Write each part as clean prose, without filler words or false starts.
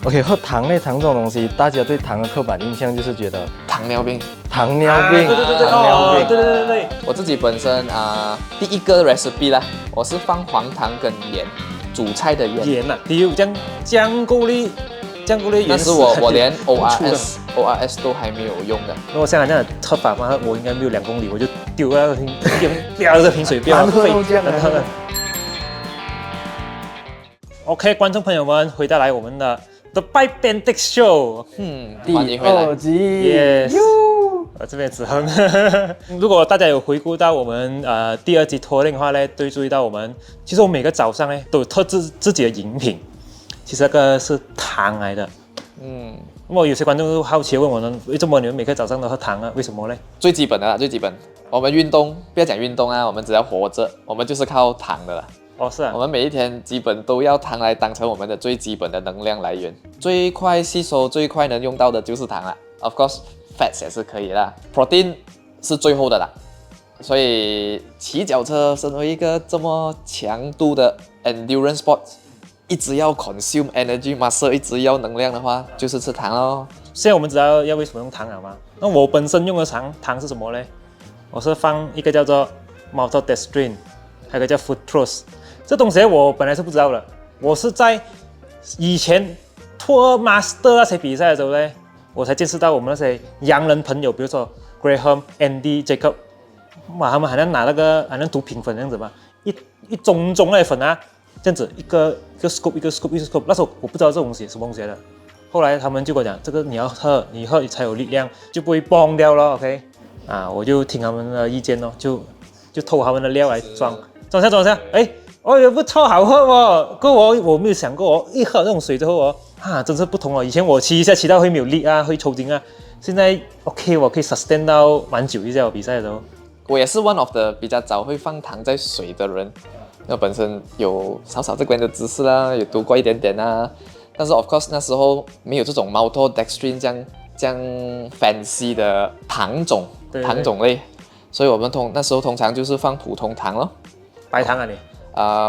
OK， 喝糖类糖这种东西，大家对糖的刻板印象就是觉得糖尿病。糖尿病，糖尿病。对，我自己本身第一个 recipe 啦，我是放黄糖跟盐，煮菜的盐。盐呐，屌，姜菇哩那时我连 ORS 都还没有用的。如果像这样的喝法嘛，我应该没有2公里，我就丢那个这瓶水，不要难喝都这样难喝的。OK， 观众朋友们，回到来我们的 The Bike Bandit Show， 欢迎回来。第2集 Yes， 这边子亨。如果大家有回顾到我们第2集 touring 的话呢，都会注意到其实我们每个早上呢都有特制自己的饮品，其实那个是糖来的。那么有些观众都好奇问我呢，为什么你们每个早上都喝糖啊？为什么呢？最基本的啦，最基本。我们运动不要讲运动啊，我们只要活着，我们就是靠糖的啦。哦，是啊我。们每一天基本都要糖来当成我们的最基本的能量来源，最快吸收、最快能用到的就是糖啦。Of course，fats 也是可以啦 ，protein 是最后的啦。所以骑脚车身为一个这么强度的 endurance sport， 一直要 consume energy muscle， 一直要能量的话，就是吃糖咯。现在我们知道要为什么用糖了吗？那我本身用的糖是什么呢？我是放一个叫做 maltodextrin， 还有一个叫 fructose。这东西我本来是不知道的，我是在以前 Tour Master 那些比赛的时候呢，我才见识到我们那些洋人朋友，比如说 Graham、Andy、Jacob， 哇，他们好像拿那个好像毒品粉这样子吧，一种那些粉啊，这样子一个 scoop 一个 scoop， 那时候我不知道这东西什么东西的，后来他们就跟我讲，这个你要喝，你喝才有力量，就不会崩掉了 ，OK？ 我就听他们的意见咯，就偷他们的料来装下，哎。也不错，好喝哦。可我没有想过一喝那种水之后真是不同了。以前我骑一下骑到会没有力啊，会抽筋啊。现在 OK， 我可以 sustain 到蛮久一下。我比赛的时候，我也是 one of the 比较早会放糖在水的人。那本身有少少这边的知识啦，有读过一点点啊。但是 of course 那时候没有这种 maltodextrin 这样 fancy 的糖种类，所以我们那时候通常就是放普通糖咯。白糖啊你？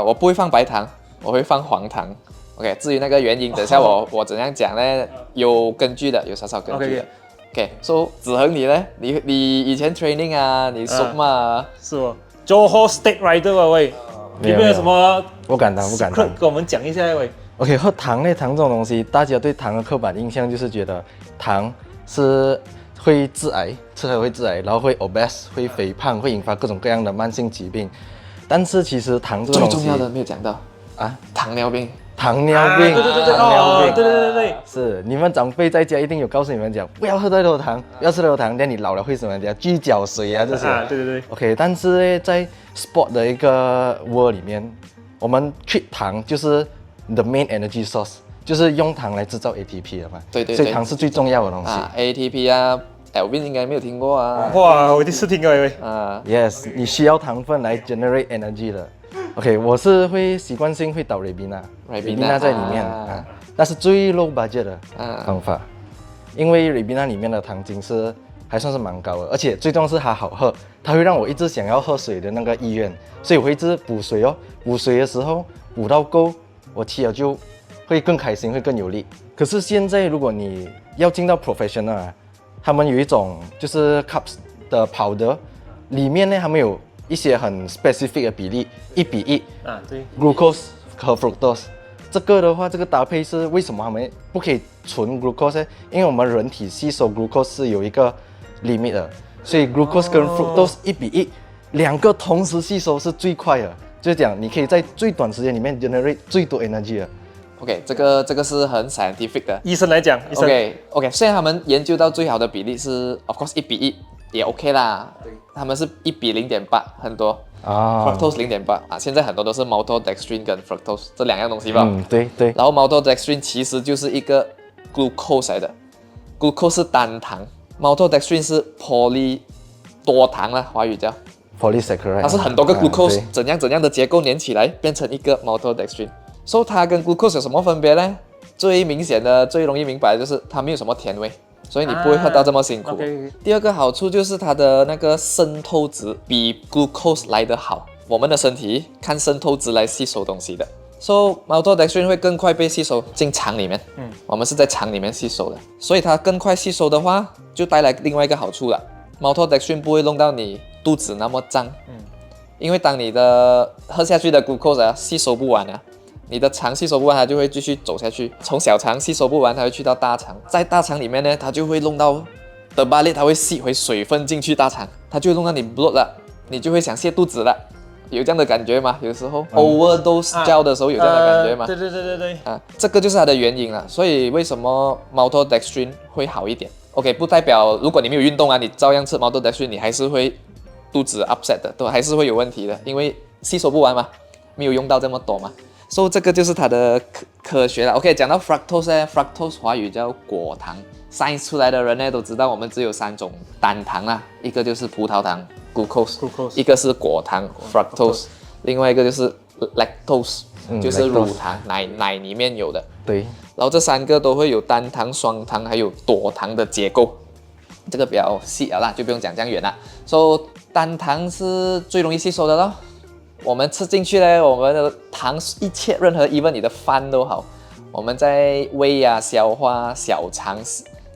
我不会放白糖，我会放黄糖。OK， 至于那个原因，等一下我怎样讲呢？有根据的，有少少根据的。OK，so 子恒你呢？你以前 training 啊，你熟吗？是哦 ，Johor State Rider 啊喂，有没有什么？不敢当。跟我们讲一下喂。OK， 喝糖类糖这种东西，大家对糖的刻板印象就是觉得糖是会致癌，吃了会致癌，然后会 obese， 会肥胖，会引发各种各样的慢性疾病。但是其实糖这个东西最重要的没有讲到糖尿病。对，是你们长辈在家一定有告诉你们讲，不要喝太多糖，不要吃太多糖，那你老了会什么？聚脚水啊这些。对。OK， 但是在 sport 的一个 world 里面，我们 treat 糖就是 the main energy source， 就是用糖来制造 ATP 的嘛。对，所以糖是最重要的东西。ATP 啊。Elvin 应该没有听过啊！哇，我第一次听过Yes， 你需要糖分来 generate energy 的。OK， 我是会习惯性会倒 Ribena 在里面但是最 low budget 的方法，因为 Ribena 里面的糖精还算是蛮高的，而且最重要是它好喝，它会让我一直想要喝水的那个意愿，所以我会一直补水哦。补水的时候补到够，我骑了就会更开心，会更有力。可是现在如果你要进到 professional他们有一种就是 cups 的powder，里面呢他们有一些很 specific 的比例，1:1对 ，glucose 和 fructose。这个的话，这个搭配是为什么他们不可以纯 glucose 呢？因为我们人体吸收 glucose 是有一个 limit 的，所以 glucose 跟 fructose 1:1，两个同时吸收是最快的，就是讲你可以在最短时间里面 generate 最多 energy 的。OK， 这个是很 scientific 的。医生来讲，OK， 现在他们研究到最好的比例是 ，of course 1:1也 OK 啦。对，他们是1:0.8，很多fructose 0.8现在很多都是 maltodextrin 跟 fructose 这两样东西吧。对。然后 maltodextrin 其实就是一个 glucose 来的 ，glucose 是单糖 ，maltodextrin 是 poly 多糖啦，华语叫 polysaccharide， 它是很多个 glucose 怎样的结构连起来变成一个 maltodextrin。So 它跟 glucose 有什么分别呢？最明显的、最容易明白的就是它没有什么甜味，所以你不会喝到这么辛苦。第二个好处就是它的那个渗透值比 glucose 来得好。我们的身体看渗透值来吸收东西的， So maltodextrin 会更快被吸收进肠里面。我们是在肠里面吸收的，所以它更快吸收的话，就带来另外一个好处了。maltodextrin 不会弄到你肚子那么胀。因为当你的喝下去的 glucose 吸收不完啊，你的肠吸收不完，它就会继续走下去，从小肠吸收不完，它会去到大肠，在大肠里面呢，它就会弄到的巴列，它会吸回水分进去大肠，它就会弄到你 bloat 了，你就会想泻肚子了。有这样的感觉吗？有时候 overdose 胶的时候有这样的感觉吗？对这个就是它的原因了。所以为什么 maltodextrin 会好一点 ？OK， 不代表如果你没有运动啊，你照样吃 maltodextrin， 你还是会肚子 upset 的，都还是会有问题的，因为吸收不完嘛，没有用到这么多嘛。所以这个就是它的科学了。OK， 讲到 fructose 呢 ，fructose 华语叫果糖。science 出来的人呢都知道，我们只有3种单糖啦，一个就是葡萄糖 glucose， 一个是果糖 fructose， 另外一个就是 lactose，就是乳糖，奶里面有的。对。然后这3个都会有单糖、双糖还有多糖的结构，这个比较细了啦，就不用讲这样远了。所以单糖是最容易吸收的咯。我们吃进去呢，我们的糖一切任何 even 你的饭都好，我们在胃啊消化小肠，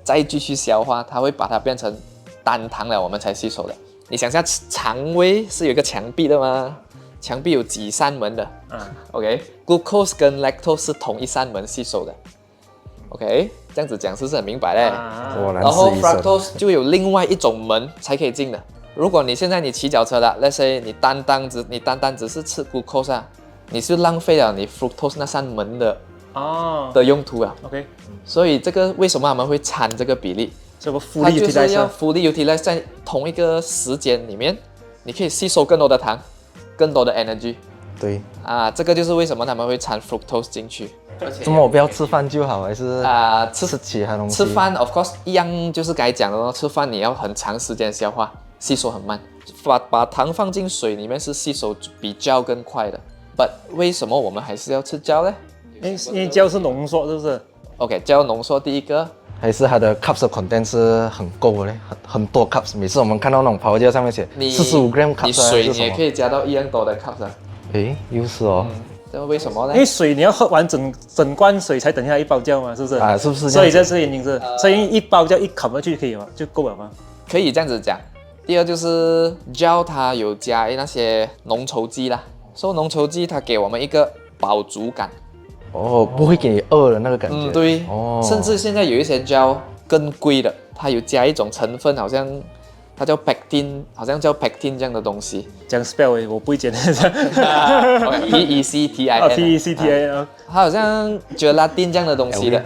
再继续消化，它会把它变成单糖了，我们才吸收的。你想下肠胃是有一个墙壁的吗？墙壁有几扇门的？OK，glucose 跟 lactose 是同一扇门吸收的。OK， 这样子讲是不是很明白嘞？然后 fructose 就有另外一种门才可以进的。如果你现在你骑脚车了 ，let's say 你单单只是吃 glucose 啊，你是浪费了你 fructose 那扇门的用途啊。OK， 所以这个为什么他们会掺这个比例？这个复利 utilize， 它就是要复利 utilize 在同一个时间里面，你可以吸收更多的糖，更多的 energy。对啊，这个就是为什么他们会掺 fructose 进去。怎么我不要吃饭就好，还是吃其他东西？吃饭 of course 一样，就是该讲的咯。吃饭你要很长时间消化，吸收很慢。把糖放进水里面是吸收比胶更快的。But 为什么我们还是要吃胶呢？因为胶是浓缩，是不是 ？OK， 胶浓缩第一个。还是它的 cups 的 content 是很够的嘞，很多 cups。每次我们看到那种跑架上面写45 gram cups， 你水你也可以加到一样多的 cups 啊。诶，又是哦。这为什么呢？因为水你要喝完整罐水才等下一包胶嘛，是不是？啊，是不是？所以这是原因是，所以一包胶一砍下去可以吗？就够了吗？可以这样子讲。第二就是胶它有加那些浓稠剂啦，所以浓稠剂它给我们一个饱足感。哦，不会给你饿的那个感觉。对。哦。甚至现在有一些胶更贵的，它有加一种成分，好像它叫 pectin， 好像叫 pectin 这样的东西。讲 spell 我不会讲。PECTIN。它好像 gelatin 这样的东西的。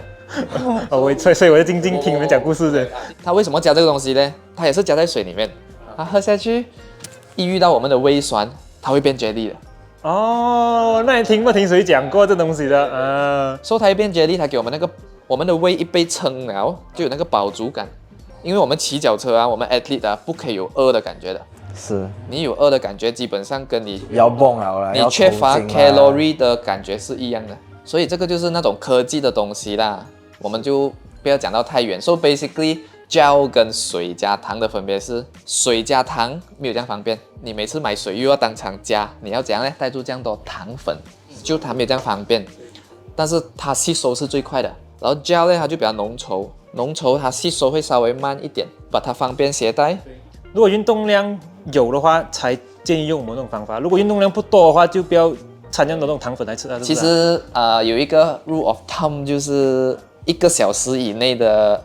所以我在静静听你们讲故事的。它为什么加这个东西呢？它也是加在水里面，它喝下去，一遇到我们的胃酸，它会变 jelly 的。哦，那你听谁讲过这东西的？所以它一变 jelly， 它给我们的胃一被撑了，就有那个饱足感。因为我们骑脚车啊，我们 athlete 啊，不可以有饿的感觉的。是。你有饿的感觉，基本上跟你要蹦了，你缺乏 calorie 的感觉是一样的。所以这个就是那种科技的东西啦，我们就不要讲到太远。So basically， 胶跟水加糖的分别是，水加糖没有这样方便，你每次买水又要当场加，你要怎样呢？带住这样多糖粉，就它没有这样方便，但是它吸收是最快的。然后胶呢，它就比较浓稠它吸收会稍微慢一点，把它方便携带。如果运动量有的话，才建议用我们这种方法；如果运动量不多的话，就不要掺这样的那种糖粉来吃啊。其实有一个 rule of thumb， 就是1个小时以内的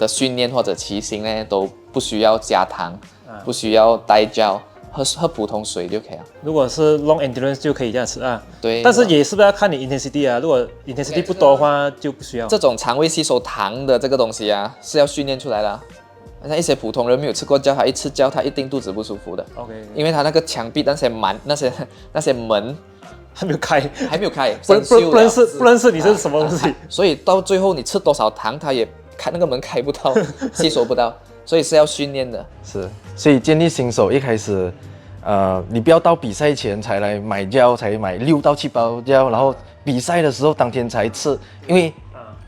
训练或者骑行呢，都不需要加糖，不需要带胶，喝普通水就可以了。如果是 long endurance 就可以这样吃啊。对。但是也是不是要看你 intensity 啊？如果 intensity 不多的话，就不需要。这种肠胃吸收糖的这个东西啊，是要训练出来的啊。像一些普通人没有吃过胶，他一吃胶，他一定肚子不舒服的。OK。因为他那个墙壁那些门还没有开，不认识你是什么东西。所以到最后你吃多少糖，他也那个门开不到，吸收不到，所以是要训练的。是，所以建议新手一开始，你不要到比赛前才来买胶，才买6到7包胶，然后比赛的时候当天才吃，因为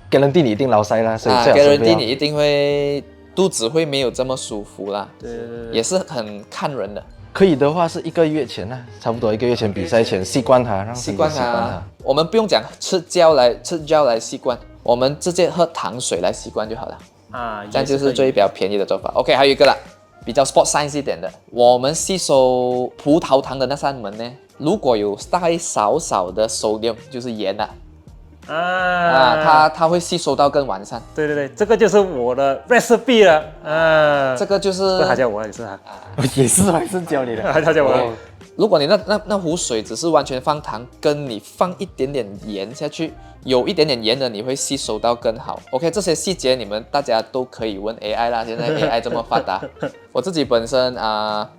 guarantee你一定老塞啦，所以最好是不要。guarantee你一定会肚子会没有这么舒服啦。对，也是很看人的。可以的话是1个月前啊，差不多1个月前比赛前习惯它，让习惯它。我们不用讲吃胶来习惯，我们直接喝糖水来习惯就好了。啊，这样就是最比较便宜的做法。OK， 还有一个啦，比较 sport science 一点的，我们吸收葡萄糖的那扇门呢，如果有带少少的 sodium， 就是盐啊。它会吸收到更完善。对对对，这个就是我的 recipe 了啊。这个就是他教我，也是他，也是还是教你的，他教我。如果你那壶水只是完全放糖，跟你放一点点盐下去，有一点点盐的，你会吸收到更好。OK， 这些细节你们大家都可以问 AI 啦，现在 AI 这么发达。我自己本身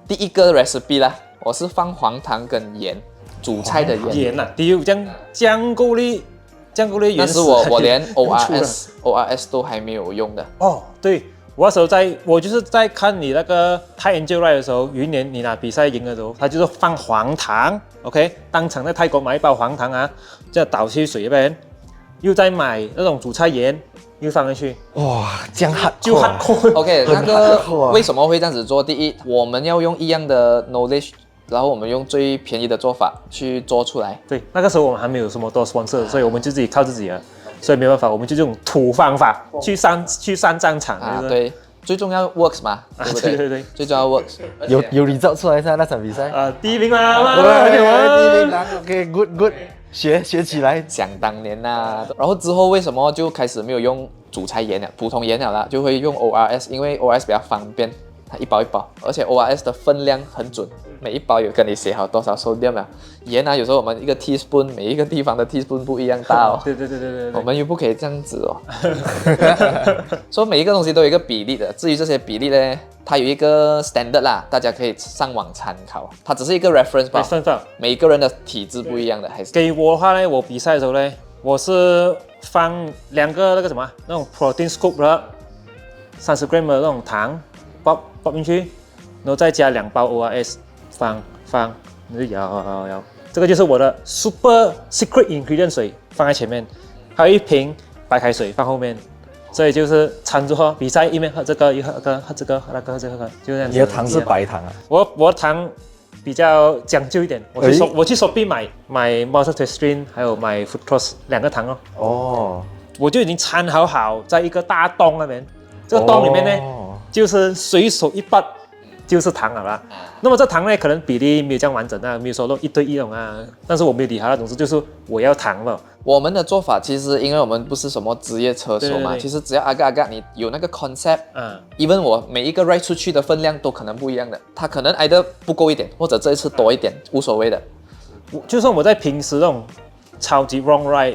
第一个 recipe 啦，我是放黄糖跟盐，煮菜的盐。盐啊，第一姜够力。但是我连 ORS 都还没有用的。哦，对，我那时候我就是在看你那个泰 Angel Ride 的时候，有一年你拿比赛赢的时候，他就是放黄糖 ，OK， 当场在泰国买一包黄糖啊，这样倒去水那边，又再买那种煮菜盐，又放进去。哇，这样就很酷。OK， 那个为什么会这样子做？第一，我们要用一样的 knowledge。然后我们用最便宜的做法去做出来。对，那个时候我们还没有什么多 sponsor， 所以我们就自己靠自己了。所以没办法，我们就用土方法去上战场啊。对，最重要 works 嘛，对不对？对，最重要 works。有result出来噻那场比赛。第一名啦！第一名啦 ，OK good， 学起来。想当年呐，然后之后为什么就开始没有用煮菜盐了，普通盐了啦，就会用 ORS， 因为 ORS 比较方便。它一包一包，而且 ORS 的分量很准，每一包有跟你写好多少 sodium 啊。盐啊，有时候我们一个 teaspoon， 每一个地方的 teaspoon 不一样大哦。对，我们又不可以这样子哦。所以每一个东西都有一个比例的，至于这些比例呢，它有一个 standard 啦，大家可以上网参考。它只是一个 reference 吧，每一个人的体质不一样的，还是。给我的话呢，我比赛的时候呢，我是放2个那个什么那种 protein scoop 的30 gram 的那种糖。包进去，然后再加2包 ORS， 放，你就摇，这个就是我的 super secret ingredient 水放在前面，还有一瓶白开水放后面，所以就是掺着喝，比赛一面喝这个，一喝这个，喝那个，这个，就这样子。你的糖是白糖啊？我的糖比较讲究一点，我去 Shopee 买 maltodextrin 还有买 fructose 2个糖哦。哦，我就已经掺好在一个大洞那边，这个洞里面呢。就是随手一拔就是糖了啦。那么这糖呢，可能比例没有这样完整啊，没有说1对1那种啊。但是我没有理他，总之就是我要糖了。我们的做法其实，因为我们不是什么职业车手嘛，其实只要阿嘎你有那个 concept，even 我每一个 ride 出去的分量都可能不一样的，它可能either不够一点，或者这一次多一点，无所谓的。就算我在平时那种超级 long ride，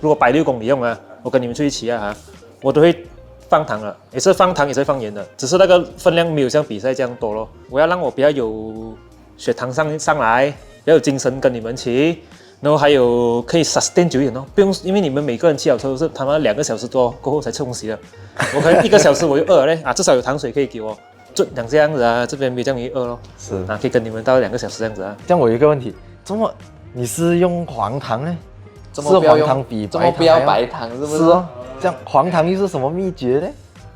如果160公里用啊，我跟你们出去骑啊，我都会。放糖了，也是放糖，也是放盐的，只是那个分量没有像比赛这样多咯。我要让我比较有血糖上来，比较有精神跟你们骑，然后还有可以 sustain 久一点哦，不用，因为你们每个人骑好车都是他们2个小时多过后才吃东西的，我可能1个小时我就饿了嘞啊，至少有糖水可以给我准2这样子啊，这边没这样饿咯，是啊，可以跟你们到2个小时这样子啊。这样我有一个问题，怎么你是用黄糖呢？是黄糖比白糖，不要白糖是不是？是哦。这样黄糖又是什么秘诀呢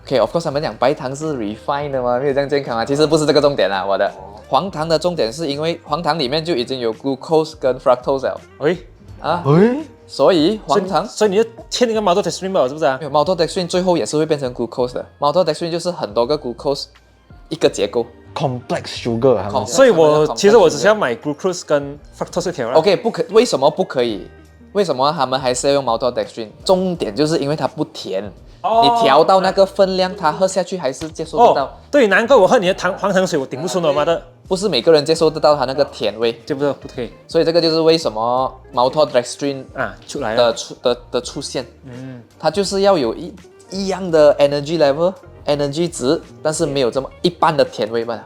？OK，of course， 他们讲白糖是 refined 的吗？没有这样健康啊。其实不是这个重点啦，我的黄糖的重点是因为黄糖里面就已经有 glucose 跟 fructose 了。所以黄糖，所以你就添一个 maltodextrin 吧，是不是啊？没有 maltodextrin 最后也是会变成 glucose 的。maltodextrin 就是很多个 glucose 一个结构 ，complex sugar。所以其实我只需要买 glucose 跟 fructose 就可以了。OK， 为什么不可以？为什么他们还是要用 maltodextrin？ 重点就是因为它不甜，你调到那个分量，它喝下去还是接受得到。对，难怪我喝你的黄糖水，我顶不顺了，妈的！不是每个人接受得到它那个甜味，对不对？不可以。所以这个就是为什么 maltodextrin 出来了的出现，它就是要有一样的 energy level、energy 值，但是没有这么一般的甜味嘛，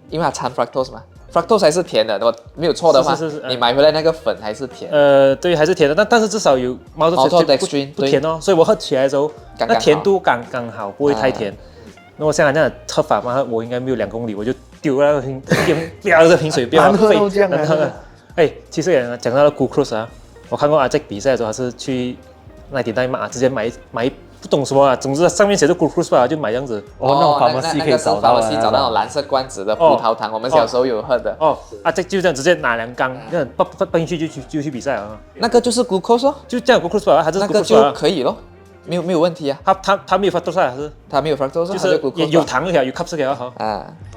因为它掺 fructose 嘛。fructose 还是甜的，我没有错的话，你买回来那个粉还是甜。对，还是甜的，但是至少有 maltodextrin 不甜哦，所以我喝起来的时候，那甜度刚刚好，不会太甜。那我像这样喝法嘛，我应该没有2公里，我就丢了瓶，不要这瓶水，不要难喝都这样啊！其实也讲到了 glucose 啊，我看过阿杰比赛的时候，他是去那点代码直接买不懂什么啊，总之上面写着 glucose 吧，就买这样子。那种 pharmacy 可以找到找到那种蓝色罐子的葡萄糖，我们小时候有喝的。就这样直接拿2缸，这样搬进去就去比赛啊。那个就是 glucose 就这样 glucose 吧，还是 glucose 那个就可以咯。没有问题啊，它没有 fructose 还是？它没有 fructose， 就是有糖就可以，有 cup 就可以好。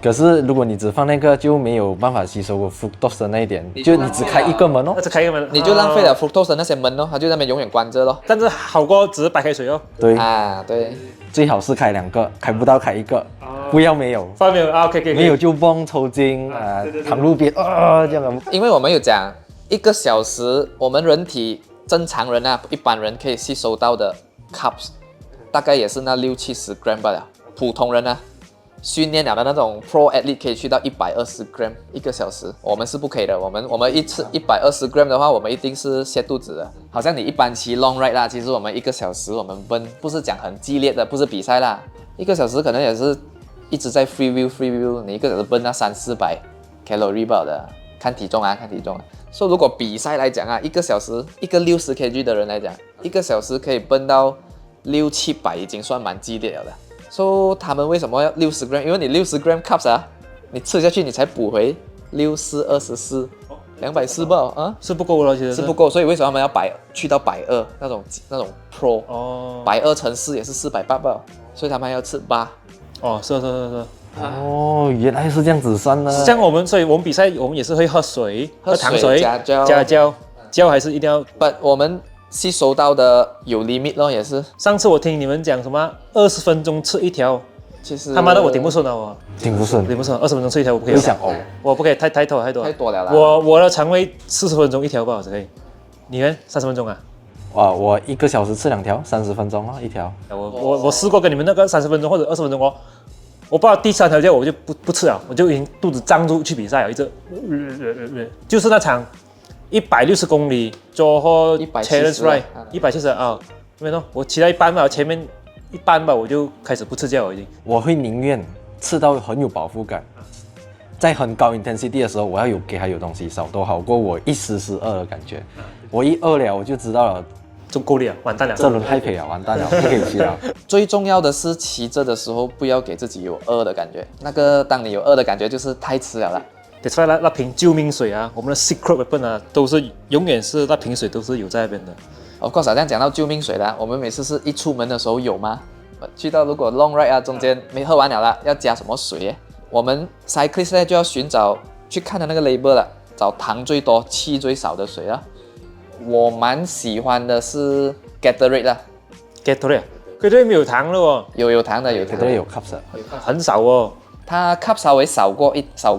可是如果你只放那个，就没有办法吸收 fructose 的那一点，就你只开一个门哦，只开一个门，你就浪费了 fructose 的那些门哦，它就在那边永远关着咯。但是好过只是白开水哦。对对，最好是开2个，开不到开1个，不要没有。没有，OK，没有就蹦抽筋躺路边这样的。因为我们有讲1个小时，我们人体正常人一般人可以吸收到的 cups。大概也是那60-70 gram 罢了，普通人训练了的那种 pro athlete 可以去到120 gram 1个小时，我们是不可以的。我们一次120 gram 的话，我们一定是泻肚子的。好像你一般骑 long ride 啦，其实我们1个小时我们奔不是讲很激烈的，不是比赛啦，1个小时可能也是一直在 free wheel， 你1个小时奔那300-400 calorie 吧的，看体重。所以如果比赛来讲1个小时一个60 kg 的人来讲，1个小时可以奔到600-700已经算蛮激烈了的。So 他们为什么要60 gram？ 因为你60 gram cups 你吃下去你才补回64-24 240吧是不够了，其实是不够。所以为什么他们要去到120那种 pro？120乘4也是480吧，所以他们还要吃8。是。原来是这样子算的。像所以我们比赛我们也是会喝水、喝糖水加胶还是一定要。But 我们吸收到的有 limit 咯，也是。上次我听你们讲什么20分钟吃1条，其实他妈的我顶不顺了我。顶不顺，20分钟吃1条我不可以。我不可以太多了啦。我的肠胃40分钟1条不好只可以。你们30分钟啊？我1个小时吃2条，30分钟1条。我试过跟你们那个30分钟或者20分钟我不知道第3条我就不吃了，我就已经肚子胀住去比赛了，一直就是那场160公里做后 challenge ride 170没有，我骑到一半吧，前面一半吧，我就开始不吃药了已经。我会宁愿吃到很有饱腹感，在很高 intensity 的时候，我要给它有东西少，都好过我一时饿的感觉。我一饿了，我就知道了。就够力了，完蛋了，这轮太赔了，完蛋了，不可以骑了。最重要的是骑着的时候不要给自己有饿的感觉。当你有饿的感觉，就是太迟了啦。得出来那瓶救命水我们的 secret weapon 都是永远是那瓶水都是有在那边的。Of course， 这样讲到救命水啦，我们每次是一出门的时候有吗？去到如果 long ride 中间没喝完了啦，要加什么水？我们 cyclist 呢就要寻找去看的那个 label 了，找糖最多、气最少的水啊。我蛮喜欢的是 Gatorade 啦 ，Gatorade 没有糖了有糖的，Gatorade 有 cups 很少它 cup 稍微少过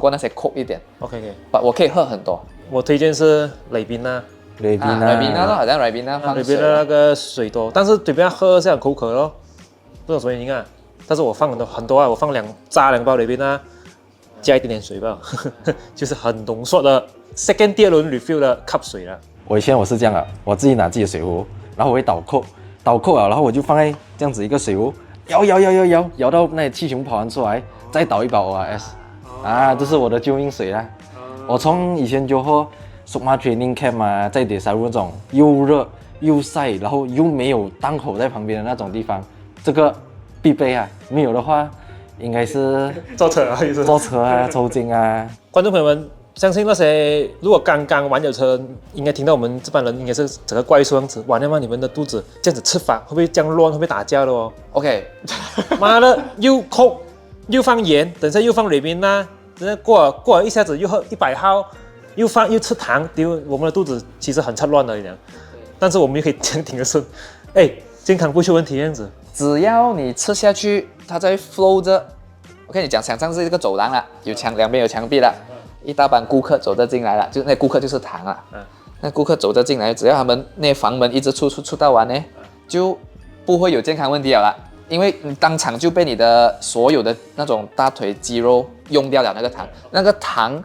那些 Coke 一点。OK， 我可以喝很多。我推荐是雷宾娜咯，好像雷宾娜放水。雷宾娜那个水多，但是对面喝是很口渴咯，不知道什么原因但是我放很多我放炸2包雷宾娜，加一点点水吧，就是很浓缩的 第2轮 refill 的 cup 水了。我以前是这样的，我自己拿自己的水壶，然后我会倒扣然后我就放在这样子一个水壶，摇到那些气球跑完出来，再倒一包 ORS，这是我的救命水啦。我从以前就喝 Sukma Training Camp 在Desaru那种又热又晒，然后又没有档口在旁边的那种地方，这个必备没有的话，应该是坐车抽筋观众朋友们。相信那些如果刚刚玩有车，应该听到我们这帮人应该是整个怪兽样子。完了吗？你们的肚子这样子吃法会不会这样乱？会不会打架的？OK， 妈的，又Coke又放盐，等下又放雷宾娜，等下过了一下子又喝100号，又吃糖，我们的肚子其实很杂乱的一样。但是我们又可以这样挺得顺，健康不出问题这样子。只要你吃下去，它在 flow 着。我跟你讲，想象是一个走廊了，两边有墙壁了。一大班顾客走着进来了，就那顾客就是糖那顾客走着进来，只要他们那房门一直出到完呢，就不会有健康问题了啦。因为你当场就被你的所有的那种大腿肌肉用掉了那个糖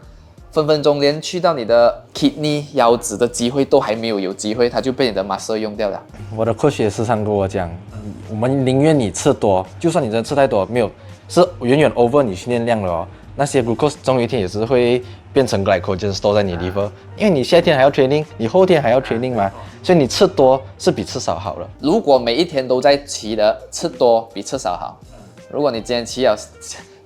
分分钟连去到你的 kidney 腰子的机会都还没有机会，它就被你的 muscle 用掉了。我的coach也时常跟我讲，我们宁愿你吃多，就算你真的吃太多，没有是远远 over 你训练量了那些 glucose 总有一天也是会变成 glycogen store 在你 liver，因为你夏天还要 training， 你后天还要 training 嘛，所以你吃多是比吃少好了。如果每一天都在骑的，吃多比吃少好。如果你今天骑了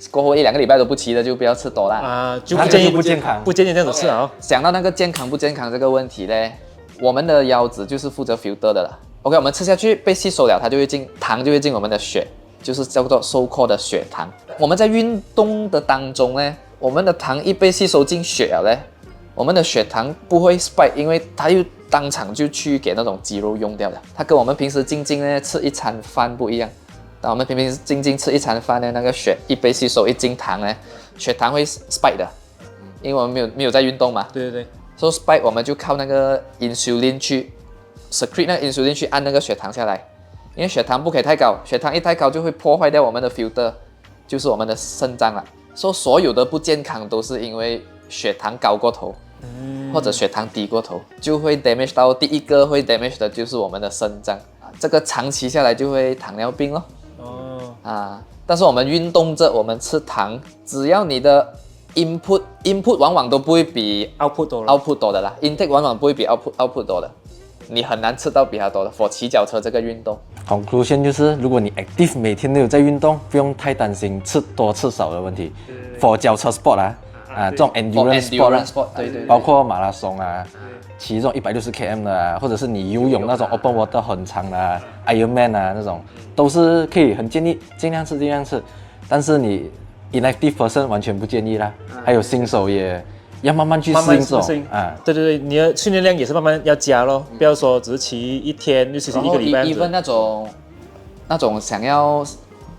过后1-2个礼拜都不骑的，就不要吃多啦。就不建议不健康，不建议这样子吃啊。想到那个健康不健康这个问题呢，我们的腰子就是负责 filter 的啦。OK， 我们吃下去被吸收了，它就会糖就会进我们的血，就是叫做 so-called 的血糖。我们在运动的当中呢，我们的糖一被吸收进血了呢，我们的血糖不会 spike， 因为它又当场就去给那种肌肉用掉了。它跟我们平时静静呢吃一餐饭不一样。当我们平时静静吃一餐饭呢，那个血一被吸收一进糖呢，血糖会 spike 的，因为我们没有在运动嘛。对对对。So spike 我们就靠那个 insulin 去 secrete 那个 insulin 去按那个血糖下来，因为血糖不可以太高，血糖一太高就会破坏掉我们的 filter， 就是我们的肾脏了。所有的不健康都是因为血糖高过头，或者血糖低过头，就会 damage 到第一个会 damage 的就是我们的肾脏，这个长期下来就会糖尿病咯。但是我们运动着，我们吃糖，只要你的 input 往往都不会比 output 多的啦 ，intake 往往不会比 output 多的，你很难吃到比它多的。for 骑脚车这个运动 conclusion 就是，如果你 active 每天都有在运动，不用太担心吃多吃少的问题。for 脚车 sport 这种 endurance sport 对，包括马拉松骑这种160 km 的或者是你游泳那种 open water 很长的Ironman 那种，都是可以很建议尽量吃。但是你 inactive person 完全不建议啦，还有新手也要慢慢去适应这种对，你的训练量也是慢慢要加咯，不要说只是骑一天就骑1个礼拜。even 那种想要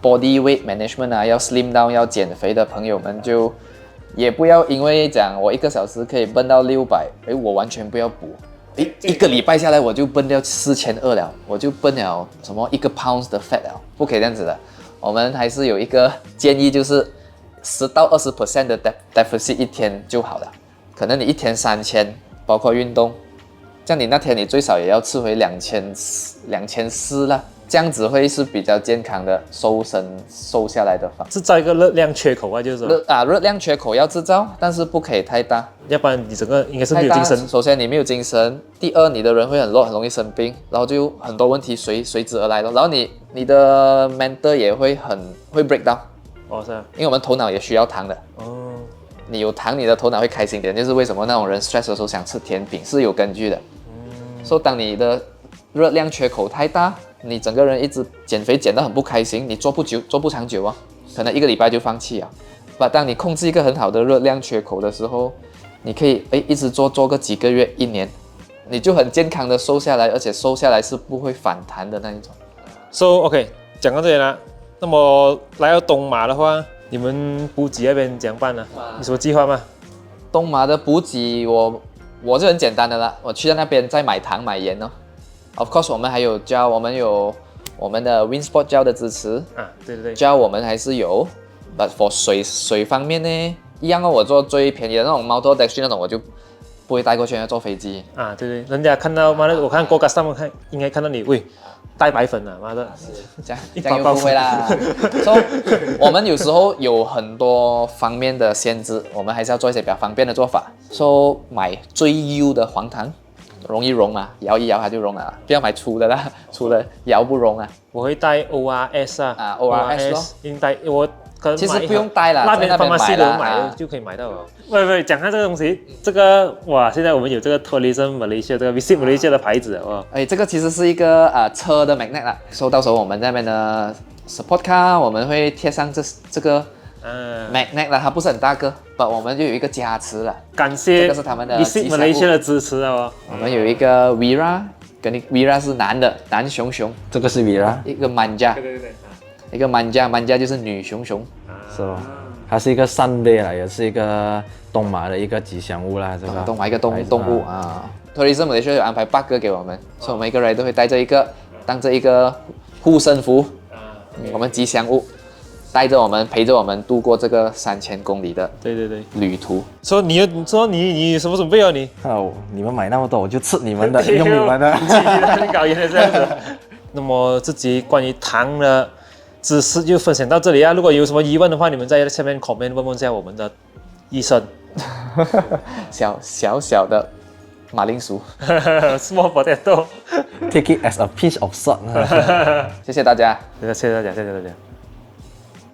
body weight management 要 slim down 要减肥的朋友们就。也不要因为讲我1个小时可以奔到600，我完全不要补。1个礼拜下来我就奔掉4200了，我就奔了什么1个 pounds 的 fat 了，不可以这样子的。我们还是有一个建议，就是10到20% 的 deficit 一天就好了。可能你一天3000，包括运动，这样你那天你最少也要吃回2400啦。这样子会是比较健康的瘦下来的方式。制造一个热量缺口就是热量缺口要制造，但是不可以太大，要不然你整个应该是没有精神。首先你没有精神，第二你的人会很容易生病，然后就很多问题随之而来了。然后你的 mental 也会break down。是啊，因为我们头脑也需要糖的。你有糖，你的头脑会开心点，就是为什么那种人 stress 的时候想吃甜品是有根据的。所以当你的热量缺口太大，你整个人一直减肥减得很不开心，你做不长久啊，可能1个礼拜就放弃啊。当你控制一个很好的热量缺口的时候，你可以一直做个几个月1年，你就很健康的瘦下来，而且瘦下来是不会反弹的那一种。OK， 讲到这里了，那么来到东马的话，你们补给那边怎样办呢？有什么计划吗？东马的补给我就很简单的啦，我去到那边再买糖买盐哦。Of course， 我们还有教，我们有我们的 Winsport 教的支持对，教我们还是有 ，but for 水方面呢，一样我做最便宜的那种 maltodextrin 那种，我就不会带过去，要坐飞机对，人家看到妈的，我看国家上面应该看到你带白粉了，妈的，这样又不会啦。所以我们有时候有很多方面的限制，我们还是要做一些比较方便的做法。买最优的黄糖。容易溶嘛，摇一摇它就溶了，不要买粗的啦，粗的摇不溶啊。我会带 ORS ORS 咯，应该我其实不用带啦，那边方式都买就可以买到了。喂，讲看这个东西，这个现在我们有这个 Tourism Malaysia 这个 Visit Malaysia 的牌子这个其实是一个车的 magnet 啦，到时候我们那边的 support car 我们会贴上这个。magnet 啦，它不是很大个，我们就有一个加持了。感谢这个是他们的 Visit Malaysia 的支持我们有一个 Vira， 跟Vira 是男熊，这个是 Vira， 一个 Manja， 对，一个 Manja 就是女熊，是哦，它是一个善类啦，也是一个东马的一个吉祥物啦，这个东马一个动物Tourism Malaysia 有安排8个给我们，所以我们一个人都会带着一个，当这一个护身符，我们吉祥物。带着我们，陪着我们度过这个3000公里的旅途。说你有什么准备你？你们买那么多，我就吃你们的，用你们的。搞原来这样子。那么这集关于糖的知识就分享到这里啊。如果有什么疑问的话，你们在下面 comment 问一下我们的医生。小的马铃薯。small potato。 Take it as a pinch of salt 谢谢大家。谢谢大家，谢谢大家。